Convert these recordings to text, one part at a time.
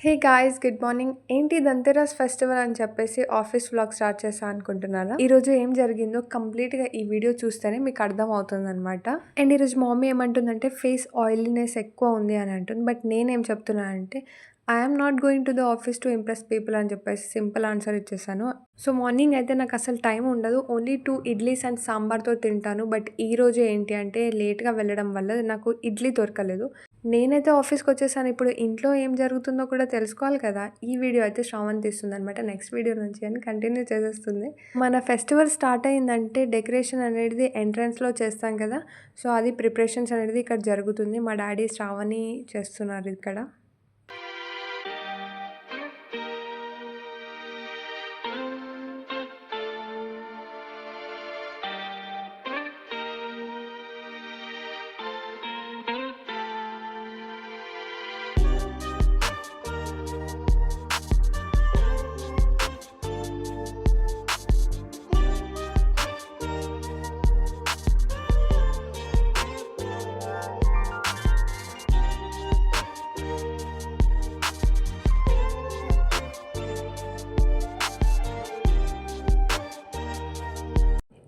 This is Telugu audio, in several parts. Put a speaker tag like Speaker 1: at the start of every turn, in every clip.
Speaker 1: Hey guys, good morning. ఏంటి ధన్‌తెరస్ ఫెస్టివల్ అని చెప్పేసి ఆఫీస్ వ్లాగ్ స్టార్ట్ చేశా అనుకుంటున్నారా? ఈరోజు ఏం జరిగిందో కంప్లీట్‌గా ఈ వీడియో చూస్తేనే మీకు అర్థమవుతుందనమాట. అండ్ ఈరోజు మా మమ్మీ ఏమంటుందంటే ఫేస్ ఆయిలీనెస్ ఎక్కువ ఉంది అని అంటుంది. బట్ నేనేం చెప్తున్నానంటే I am not going to the office to impress people అని చెప్పేసి సింపుల్ ఆన్సర్ ఇచ్చేసాను. సో మార్నింగ్ అయితే నాకు అసలు టైం ఉండదు. ఓన్లీ 2 ఇడ్లీస్ అండ్ సాంబార్‌తో తింటాను. బట్ ఈరోజు ఏంటి అంటే లేట్‌గా వెళ్ళడం వల్ల నాకు ఇడ్లీ దొరకలేదు. నేనైతే ఆఫీస్‌కొచ్చేసాను. ఇప్పుడు ఇంట్లో ఏం జరుగుతుందో కూడా తెలుసుకోవాలి కదా! ఈ వీడియో అయితే శ్రావణ్ తీస్తుందనమాట. నెక్స్ట్ వీడియో నుంచి అని కంటిన్యూ చేసేస్తుంది. మన ఫెస్టివల్ స్టార్ట్ అయిందంటే డెకరేషన్ అనేది ఎంట్రన్స్‌లో చేస్తాం కదా! సో, అది ప్రిపరేషన్స్ అనేది ఇక్కడ జరుగుతుంది. మా డాడీ శ్రావణి చేస్తున్నారు ఇక్కడ.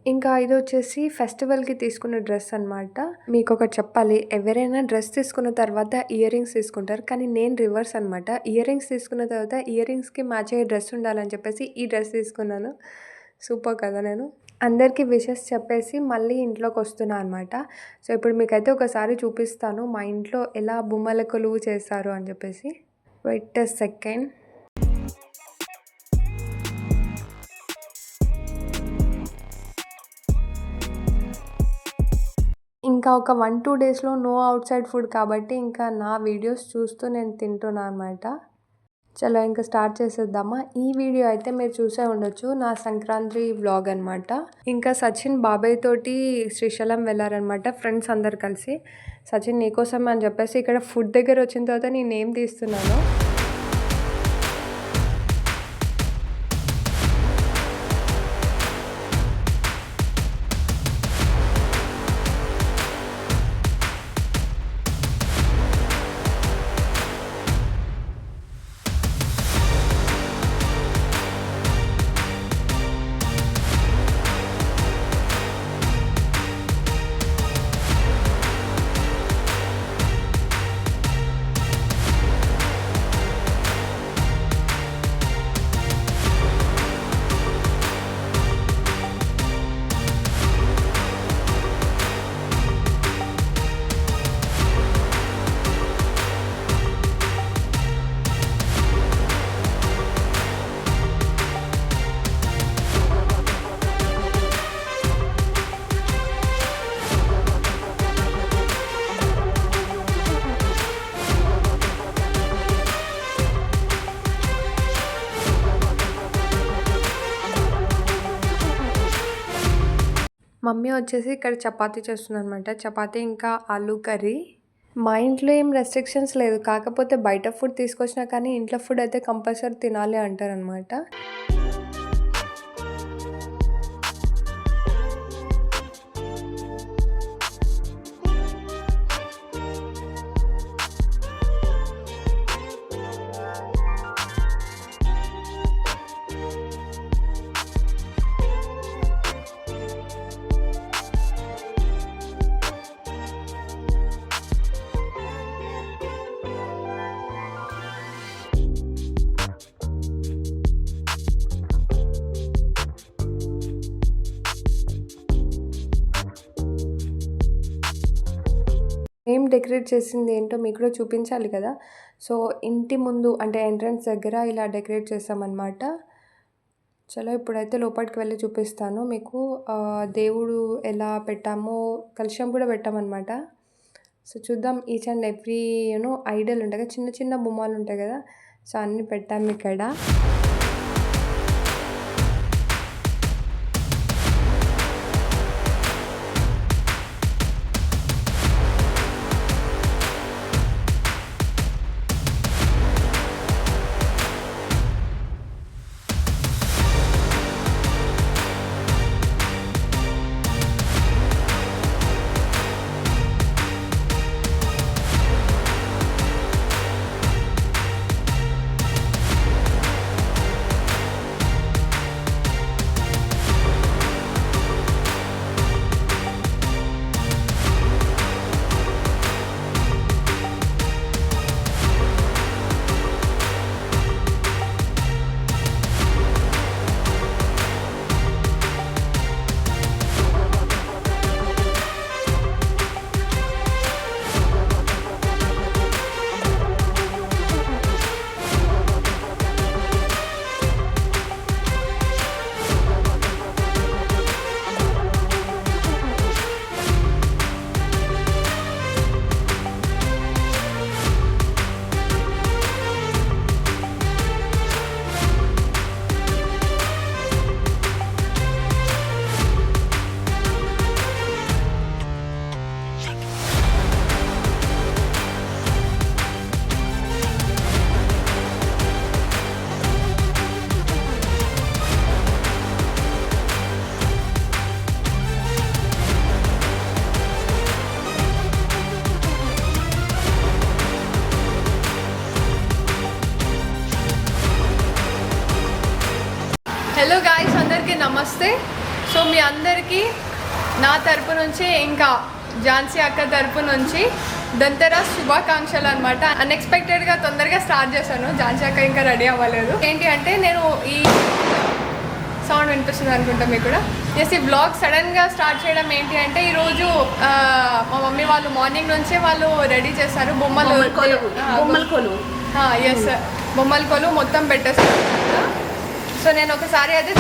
Speaker 1: ఇంకా ఇదొచ్చేసి ఫెస్టివల్‌కి తీసుకున్న డ్రెస్ అనమాట. మీకొకటి చెప్పాలి. ఎవరైనా డ్రెస్ తీసుకున్న తర్వాత ఇయర్ రింగ్స్ తీసుకుంటారు. కానీ నేను రివర్స్ అనమాట. ఇయర్ రింగ్స్ తీసుకున్న తర్వాత ఇయర్ రింగ్స్‌కి మ్యాచ్ అయ్యే డ్రెస్ ఉండాలని చెప్పేసి ఈ డ్రెస్ తీసుకున్నాను. సూపర్ కదా నేను. అందరికీ విషెస్ చెప్పేసి మళ్ళీ ఇంట్లోకొస్తున్నా అనమాట. సో, ఇప్పుడు మీకైతే ఒకసారి చూపిస్తాను మా ఇంట్లో ఎలా బొమ్మల కొలువు చేశారు అని చెప్పేసి. Wait a second. ఇంకా ఒక 1, 2 డేస్‌లో నో ఔట్‌సైడ్ ఫుడ్ కాబట్టి ఇంకా నా వీడియోస్ చూస్తూ నేను తింటున్నా అనమాట. చలో ఇంక స్టార్ట్ చేసేద్దామా? ఈ వీడియో అయితే మీరు చూసే ఉండొచ్చు. నా సంక్రాంతి వ్లాగ్ అనమాట. ఇంకా సచిన్ బాబాయ్ తోటి శ్రీశైలం వెళ్లారనమాట ఫ్రెండ్స్ అందరు కలిసి. సచిన్ నీకోసమే అని చెప్పేసి ఇక్కడ ఫుడ్ దగ్గర వచ్చిన తర్వాత నేనేం తీస్తున్నానో మమ్మీ వచ్చేసి ఇక్కడ చపాతీ చేస్తుందనమాట. చపాతీ ఇంకా ఆలూ కర్రీ. మా ఇంట్లో ఏం రెస్ట్రిక్షన్స్ లేదు. కాకపోతే బయట ఫుడ్ తీసుకొచ్చినా కానీ ఇంట్లో ఫుడ్ అయితే కంపల్సరీ తినాలి అంటారనమాట. మేము డెకరేట్ చేసింది ఏంటో మీకు కూడా చూపించాలి కదా! సో, ఇంటి ముందు అంటే ఎంట్రన్స్ దగ్గర ఇలా డెకరేట్ చేసామన్నమాట. చలో ఇప్పుడైతే లోపలికి వెళ్ళి చూపిస్తాను మీకు. దేవుడు ఎలా పెట్టామో కలశం కూడా పెట్టామన్నమాట. సో, చూద్దాం ఈచ్ అండ్ ఎవ్రీ ఐడల్ ఉంటాయి కదా! చిన్న చిన్న బొమ్మలు ఉంటాయి కదా! సో, అన్నీ పెట్టాము ఇక్కడ. హలో గాయ్స్, అందరికీ నమస్తే. సో మీ అందరికీ నా తరపు నుంచి ఇంకా ఝాన్సీ అక్క తరపు నుంచి దంతెరాస్ శుభాకాంక్షలు అనమాట. అన్ఎక్స్పెక్టెడ్గా తొందరగా స్టార్ట్ చేశాను. ఝాన్సీ అక్క ఇంకా రెడీ అవ్వలేదు. ఏంటి అంటే నేను ఈ సౌండ్ వినిపిస్తుంది అనుకుంటా మీకు కూడా. ఎస్, ఈ బ్లాగ్ సడన్గా స్టార్ట్ చేయడం ఏంటి అంటే ఈరోజు మా మమ్మీ వాళ్ళు మార్నింగ్ నుంచే వాళ్ళు రెడీ చేశారు. బొమ్మల కొలు మొత్తం పెట్టేస్తారు. సో నేను ఒకసారి అయితే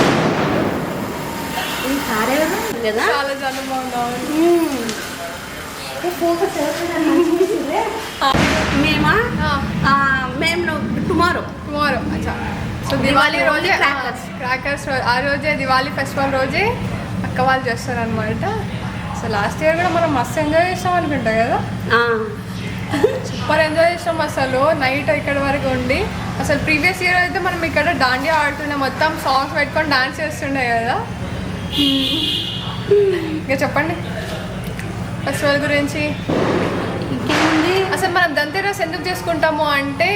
Speaker 1: చాలా చాలా బాగుంది.
Speaker 2: మేము టుమారో
Speaker 1: అచ్చా. సో దివాళీ రోజే క్రాకర్స్ ఆ రోజే దివాళీ ఫెస్టివల్ రోజే అక్క వాళ్ళు చేస్తారనమాట. సో లాస్ట్ ఇయర్ కూడా మనం మస్తు ఎంజాయ్ చేస్తాం అనుకుంటా కదా. సూపర్ ఎంజాయ్ చేస్తాం అసలు. నైట్ ఇక్కడ వరకు ఉండి అసలు ప్రీవియస్ ఇయర్ అయితే మనం ఇక్కడ దాండియా ఆడుతుండే, మొత్తం సాంగ్స్ పెట్టుకొని డాన్స్ చేస్తుండే కదా. ఇంకా చెప్పండి ఫెస్టివల్ గురించి. అసలు మనం దంతెరాస్ ఎందుకు చేసుకుంటాము అంటే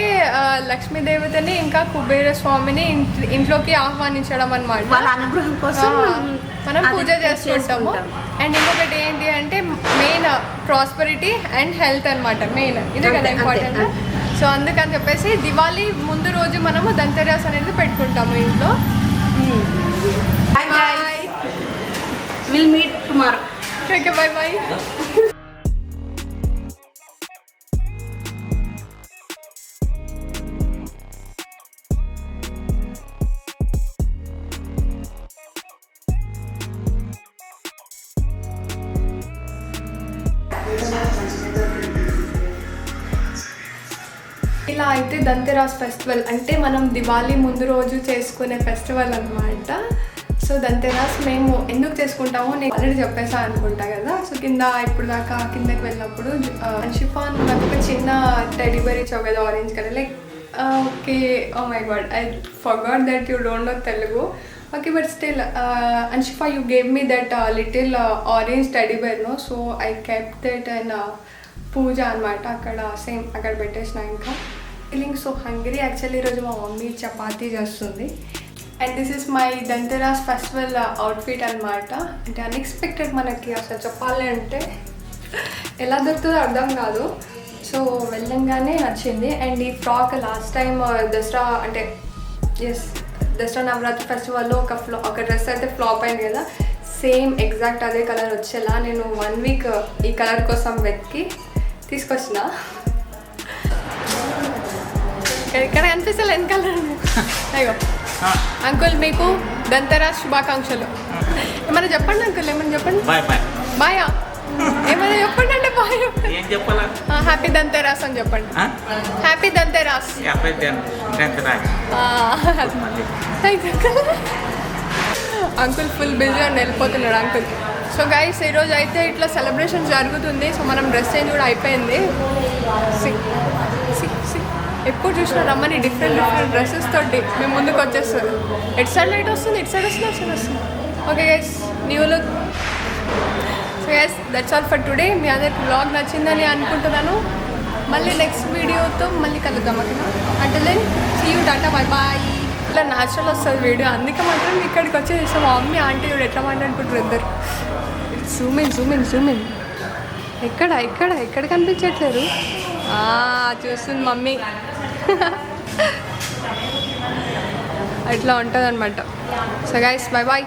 Speaker 1: లక్ష్మీదేవతని ఇంకా కుబేర స్వామిని ఇంట్లోకి ఆహ్వానించడం అనమాట.
Speaker 2: వాళ్ళ అనుగ్రహం కోసం
Speaker 1: మనం పూజ చేసుకుంటాము. అండ్ ఇంకొకటి ఏంటి అంటే మెయిన్ ప్రాస్పరిటీ అండ్ హెల్త్ అనమాట. మెయిన్ ఇదే కదా ఇంపార్టెంట్. సో అందుకని చెప్పేసి దివాళీ ముందు రోజు మనము దంతెరాస్ అనేది పెట్టుకుంటాము ఇంట్లో. Bye,
Speaker 2: will meet tomorrow.
Speaker 1: Okay, bye bye. ఇలా అయితే దంతెరాస్ ఫెస్టివల్ అంటే మనం దివాళీ ముందు రోజు చేసుకునే ఫెస్టివల్ అనమాట. సో దంతెరాస్ మేము ఎందుకు చేసుకుంటామో నేను ఆల్రెడీ చెప్పేసాను అనుకుంటా కదా. సో ఇప్పుడు దాకా కిందకి వెళ్ళినప్పుడు షిఫాన్ నాకు ఒక చిన్న టెడ్డీ బేర్ ఇచ్చావు కదా, orange colour. Like okay, oh my god, I forgot that you don't know Telugu. Okay, but still Anshifa, you gave me that little orange teddy bear, no? So I kept that in పూజ అనమాట. అక్కడ సేమ్ అక్కడ పెట్టేసిన. ఇంకా ఫీలింగ్ సో హంగ్రీ. యాక్చువల్లీ ఈరోజు మా మమ్మీ చపాతీ చేస్తుంది. And this is my Dhanteras festival outfit అనమాట. అంటే అన్ఎక్స్పెక్టెడ్ మనకి అసలు చెప్పాలి అంటే ఎలా దొరుకుతుందో అర్థం కాదు. సో వెళ్ళంగానే నచ్చింది. అండ్ ఈ ఫ్రాక్ లాస్ట్ టైం దసరా అంటే దసరా నవరాత్రి ఫెస్టివల్లో ఒక డ్రెస్ అయితే ఫ్లాప్ అయింది కదా. సేమ్ ఎగ్జాక్ట్ అదే కలర్ వచ్చేలా నేను 1 వీక్ ఈ కలర్ కోసం వెతికి తీసుకొచ్చిన. ఇక్కడ అనిపిస్తలే వెనకాల. అయ్యో అంకుల్, మీకు దంతెరాస్ శుభాకాంక్షలు. ఏమైనా చెప్పండి అంకుల్, ఏమైనా చెప్పండి. బాయా ఏమైనా చెప్పండి అంటే బాయ్ చెప్పాలా. హ్యాపీ దంతెరాస్ అని చెప్పండి. హ్యాపీ దంతెరాస్. అంకుల్ ఫుల్ బిజీ అని వెళ్ళిపోతున్నాడు అంకుల్. సో గైస్, ఈరోజు అయితే ఇట్లా సెలబ్రేషన్ జరుగుతుంది. సో మనం డ్రెస్ చేంజ్ కూడా అయిపోయింది. ఎప్పుడు చూసినా రమ్మని డిఫరెంట్ డ్రెస్సెస్ తోటి మేము ముందుకు వచ్చేస్తారు. ఎటు సైడ్ లైట్ వస్తుంది, ఇటు సైడ్ వస్తుంది, అటు సైడ్ వస్తుంది. Okay guys, new look. So guys, that's all for today. మీ అందరికి బ్లాగ్ నచ్చిందని అనుకుంటున్నాను. మళ్ళీ నెక్స్ట్ వీడియోతో మళ్ళీ కలుద్దాం. ఓకేనా? Until then see you, tata, bye bye. ఇట్లా న్యాచురల్ వస్తుంది వీడియో. అందుకే మాత్రం ఇక్కడికి వచ్చేసి మా మమ్మీ ఆంటీ కూడా ఎట్లా మాట్లాడుకుంటారు ఇద్దరు. జూమిన్. ఎక్కడ కనిపించట్లేరు. చూస్తుంది మమ్మీ. అట్లా ఉంటుంది అనమాట. So guys, bye bye.